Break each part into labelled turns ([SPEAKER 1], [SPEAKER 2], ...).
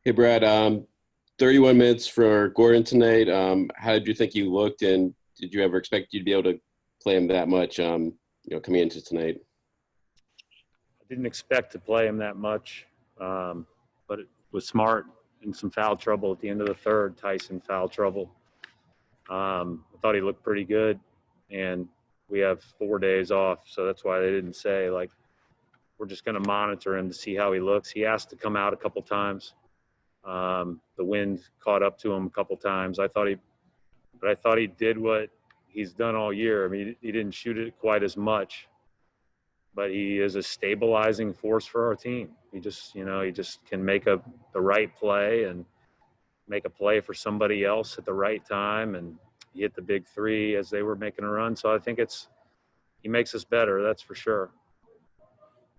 [SPEAKER 1] Hey Brad, 31 minutes for Gordon tonight. How did you think you looked, and did you ever expect you'd be able to play him that much? Coming into tonight.
[SPEAKER 2] I didn't expect to play him that much, but it was smart. In some foul trouble at the end of the third. Tyson foul trouble. I thought he looked pretty good, and we have 4 days off, so that's why they didn't say, like, we're just going to monitor him to see how he looks. He asked to come out a couple times. The wind caught up to him a couple times. I thought he did what he's done all year. I mean, he didn't shoot it quite as much, but he is a stabilizing force for our team. He just can make the right play and make a play for somebody else at the right time. And he hit the big three as they were making a run. So I think he makes us better. That's for sure.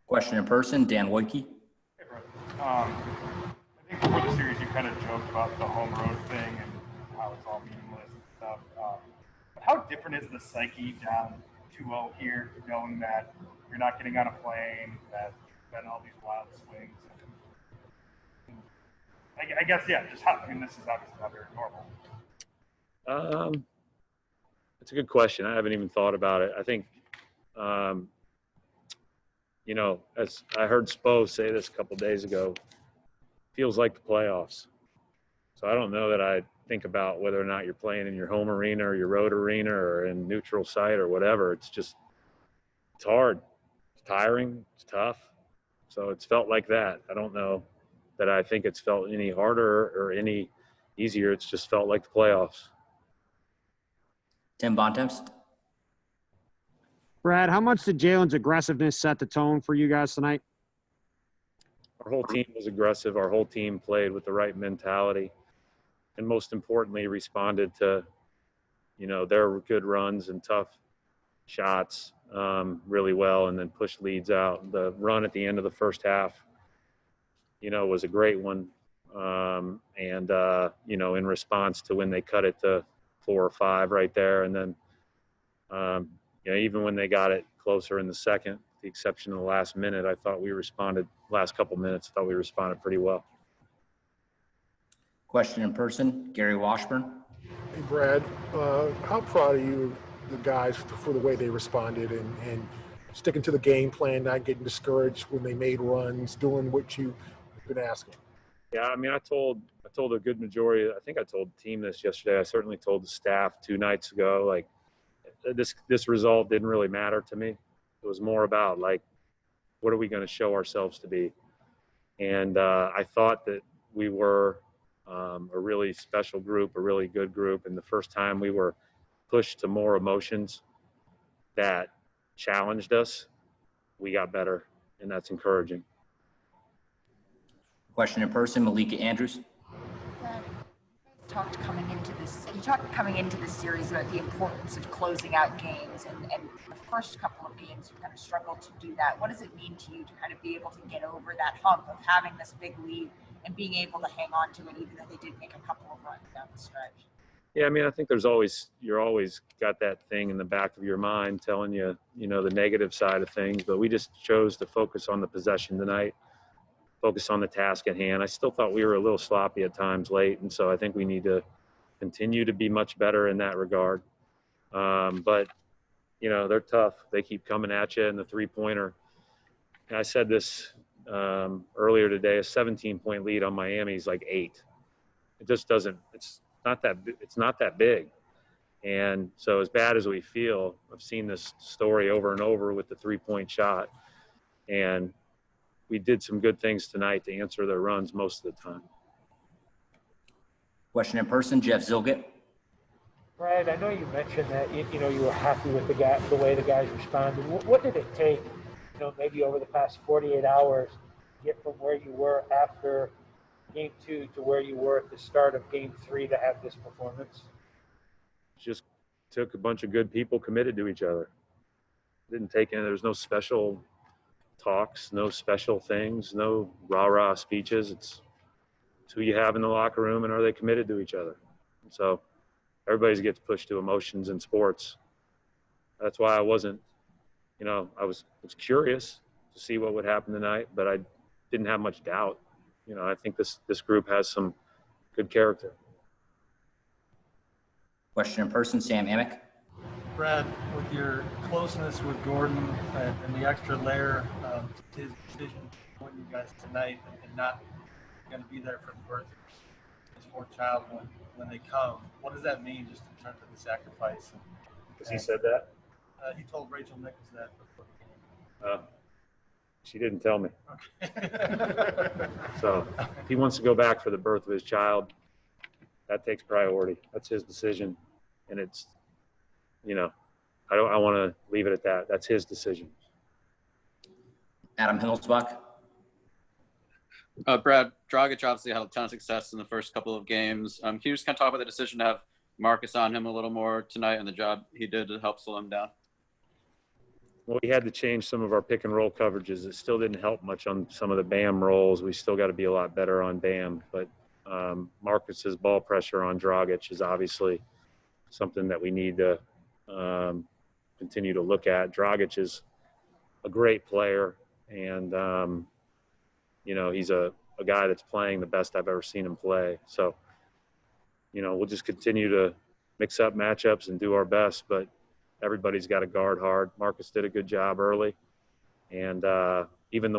[SPEAKER 3] Question in person, Dan Woike.
[SPEAKER 4] Hey, bro. I think before the series you kind of joked about the home road thing and how it's all meaningless and stuff. But how different is the psyche down 2-0 here, knowing that you're not getting on a plane, that there's been all these wild swings? I guess, yeah, just how, I mean, this is obviously not very normal.
[SPEAKER 2] That's a good question. I haven't even thought about it. I think, as I heard Spo say this a couple days ago, feels like the playoffs. So I don't know that I think about whether or not you're playing in your home arena or your road arena or in neutral site or whatever. It's hard. It's tiring. It's tough. So it's felt like that. I don't know that I think it's felt any harder or any easier. It's just felt like the playoffs.
[SPEAKER 3] Tim Bontemps.
[SPEAKER 5] Brad, how much did Jalen's aggressiveness set the tone for you guys tonight?
[SPEAKER 2] Our whole team was aggressive. Our whole team played with the right mentality, and most importantly, responded to, their good runs and tough shots really well, and then pushed leads out. The run at the end of the first half, was a great one. In response to when they cut it to 4 or 5 right there. And then, even when they got it closer in the second, the exception of the last minute, I thought last couple minutes, I thought we responded pretty well.
[SPEAKER 3] Question in person, Gary Washburn.
[SPEAKER 6] Hey, Brad, how proud are you of the guys for the way they responded and sticking to the game plan, not getting discouraged when they made runs, doing what you've been asking?
[SPEAKER 2] Yeah, I mean, I told a good majority. I think I told the team this yesterday. I certainly told the staff 2 nights ago. Like, this result didn't really matter to me. It was more about, like, what are we going to show ourselves to be? And I thought that we were a really special group, a really good group. And the first time we were pushed to more emotions that challenged us, we got better, and that's encouraging.
[SPEAKER 3] Question in person, Malika Andrews.
[SPEAKER 7] You talked coming into this series about the importance of closing out games, and the first couple of games you kind of struggled to do that. What does it mean to you to kind of be able to get over that hump of having this big lead and being able to hang on to it, even though they did make a couple of runs down the stretch?
[SPEAKER 2] Yeah, I mean, I think you're always got that thing in the back of your mind telling you, the negative side of things, but we just chose to focus on the possession tonight, focus on the task at hand. I still thought we were a little sloppy at times late, and so I think we need to continue to be much better in that regard. But, they're tough. They keep coming at you, and the three-pointer. And I said this earlier today, a 17-point lead on Miami is like 8. It just doesn't – it's not that big. And so as bad as we feel, I've seen this story over and over with the three-point shot, and we did some good things tonight to answer their runs most of the time.
[SPEAKER 3] Question in person, Jeff Zilgett.
[SPEAKER 8] Brad, I know you mentioned that you were happy with the way the guys responded. What did it take, maybe over the past 48 hours, to get from where you were after Game 2 to where you were at the start of Game 3 to have this performance?
[SPEAKER 2] Just took a bunch of good people committed to each other. Didn't take any. There was no special talks, no special things, no rah-rah speeches. It's who you have in the locker room and are they committed to each other. And so everybody gets pushed to emotions in sports. That's why I wasn't, I was curious to see what would happen tonight, but I didn't have much doubt. I think this group has some good character.
[SPEAKER 3] Question in person, Sam Amick.
[SPEAKER 9] Brad, with your closeness with Gordon and the extra layer of his decision to join you guys tonight and not going to be there for the birth of his fourth child when they come, what does that mean just in terms of the sacrifice?
[SPEAKER 2] Because he said that?
[SPEAKER 9] He told Rachel Nichols that before the game.
[SPEAKER 2] She didn't tell me.
[SPEAKER 9] Okay.
[SPEAKER 2] So if he wants to go back for the birth of his child, that takes priority. That's his decision. And it's, I want to leave it at that. That's his decision.
[SPEAKER 3] Adam Himmelsbach.
[SPEAKER 10] Brad, Dragic obviously had a ton of success in the first couple of games. Can you just kind of talk about the decision to have Marcus on him a little more tonight and the job he did to help slow him down?
[SPEAKER 2] Well, we had to change some of our pick and roll coverages. It still didn't help much on some of the BAM rolls. We still got to be a lot better on BAM. But Marcus's ball pressure on Dragic is obviously something that we need to continue to look at. Dragic is a great player, and he's a guy that's playing the best I've ever seen him play. So, we'll just continue to mix up matchups and do our best, but everybody's got to guard hard. Marcus did a good job early, and even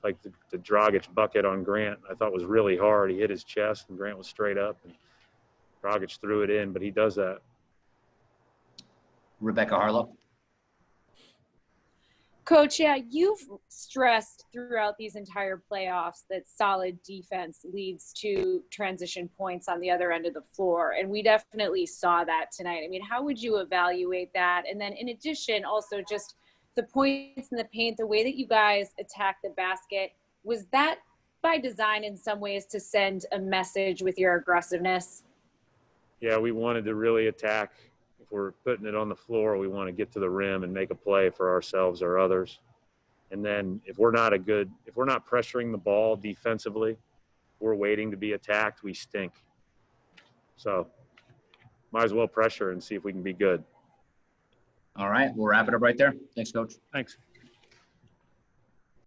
[SPEAKER 2] like the Dragic bucket on Grant, I thought was really hard. He hit his chest, and Grant was straight up, and Dragic threw it in, but he does that.
[SPEAKER 3] Rebecca Harlow.
[SPEAKER 11] Coach, yeah, you've stressed throughout these entire playoffs that solid defense leads to transition points on the other end of the floor. And we definitely saw that tonight. I mean, how would you evaluate that? And then in addition, also just the points in the paint, the way that you guys attack the basket, was that by design in some ways to send a message with your aggressiveness?
[SPEAKER 2] Yeah, we wanted to really attack. If we're putting it on the floor, we want to get to the rim and make a play for ourselves or others. And then if we're not pressuring the ball defensively, we're waiting to be attacked, we stink. So might as well pressure and see if we can be good.
[SPEAKER 3] All right, we'll wrap it up right there. Thanks, Coach.
[SPEAKER 2] Thanks.